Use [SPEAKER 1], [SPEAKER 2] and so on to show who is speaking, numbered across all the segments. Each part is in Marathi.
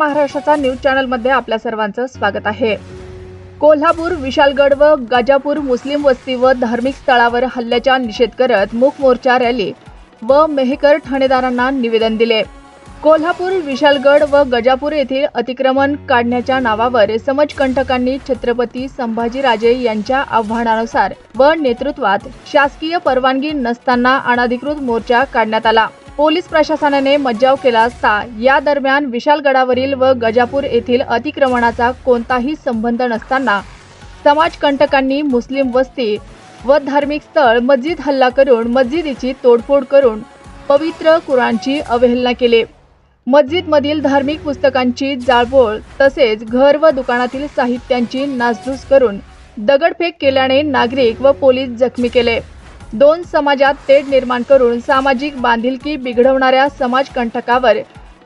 [SPEAKER 1] महाराष्ट्राचा न्यूज चॅनल मध्ये आपल्या सर्वांचं स्वागत आहे। कोल्हापूर, विशालगड व गजापूर मुस्लिम वस्ती व धार्मिक स्थळावर हल्ल्याचा निषेध करत मूक मोर्चा रॅली व मेहकर ठाणेदारांना निवेदन दिले। कोल्हापूर, विशालगड व गजापूर येथील अतिक्रमण काढण्याच्या नावावर समाजकंटकांनी छत्रपती संभाजीराजे यांच्या आव्हानानुसार व नेतृत्वात शासकीय परवानगी नसताना अनधिकृत मोर्चा काढण्यात आला। पोलीस प्रशासनाने मज्जाव केला असता या दरम्यान विशालगडावरील व गजापूर येथील अतिक्रमणाचा कोणताही संबंध नसताना समाजकंटकांनी मुस्लिम वस्ती व धार्मिक स्थळ मस्जिद हल्ला करून मस्जिदीची तोडफोड करून पवित्र कुराणची अवहेलना केली। मस्जिदमधील धार्मिक पुस्तकांची जाळपोळ तसेच घर व दुकानातील साहित्यांची नासधूस करून दगडफेक केल्याने नागरिक व पोलीस जखमी केले। दोन समाजात तेढ निर्माण करून सामाजिक बांधिलकी बिघडवणाऱ्या समाजकंटकावर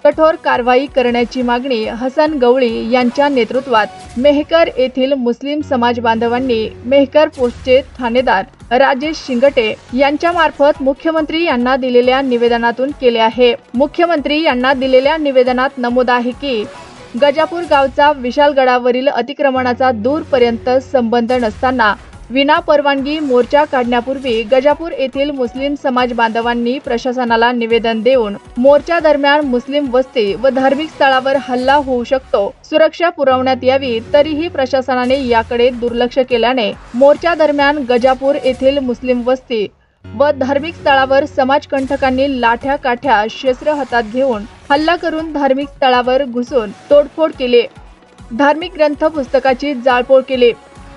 [SPEAKER 1] कठोर कारवाई करण्याची मागणी हसन गवळी यांच्या नेतृत्वात मेहकर येथील मुस्लिम समाज बांधवांनी मेहकर पोस्टचे ठाणेदार राजेश शिंगटे यांच्या मार्फत मुख्यमंत्री यांना दिलेल्या निवेदनातून केले आहे। मुख्यमंत्री यांना दिलेल्या निवेदनात नमूद आहे की गजापूर गावचा विशालगडावरील अतिक्रमणाचा दूरपर्यंत संबंध नसताना विना परवानगी मोर्चा काढण्यापूर्वी गजापूर येथील मुस्लिम समाज बांधवांनी प्रशासनाला निवेदन देऊन मोर्चा दरम्यान मुस्लिम वस्ती व धार्मिक स्थळावर हल्ला होऊ शकतो, सुरक्षा पुरवण्यात यावी, तरीही प्रशासनाने याकडे दुर्लक्ष केल्याने मोर्चा दरम्यान गजापूर येथील मुस्लिम वस्ती व धार्मिक स्थळावर समाजकंटकांनी लाठ्या काठ्या शस्त्र हातात घेऊन हल्ला करून धार्मिक स्थळावर घुसून तोडफोड केली। धार्मिक ग्रंथ पुस्तकाची जाळपोळ केली।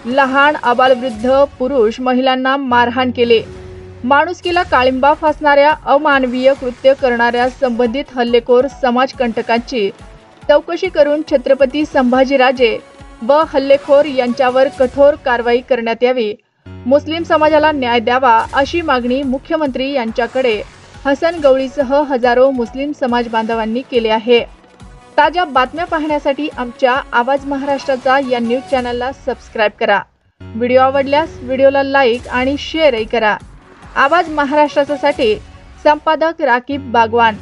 [SPEAKER 1] लहान आबालवृद्ध पुरुष महिलांना मारहाण केले। माणुसकीला काळिंबा फासणाऱ्या अमानवीय कृत्य करणाऱ्या संबंधित हल्लेखोर समाजकंटकांची चौकशी करून छत्रपती संभाजीराजे व हल्लेखोर यांच्यावर कठोर कारवाई करण्यात यावी, मुस्लिम समाजाला न्याय द्यावा अशी मागणी मुख्यमंत्री यांच्याकडे हसन गवळीसह हजारो मुस्लिम समाज बांधवांनी केली आहे। ताज्या बातम्या पाहण्यासाठी आमच्या आवाज महाराष्ट्राचा या न्यूज चॅनलला सबस्क्राइब करा। व्हिडिओ आवडल्यास व्हिडिओला लाईक आणि शेअरही करा। आवाज महाराष्ट्रासाठी संपादक राकीब बागवान।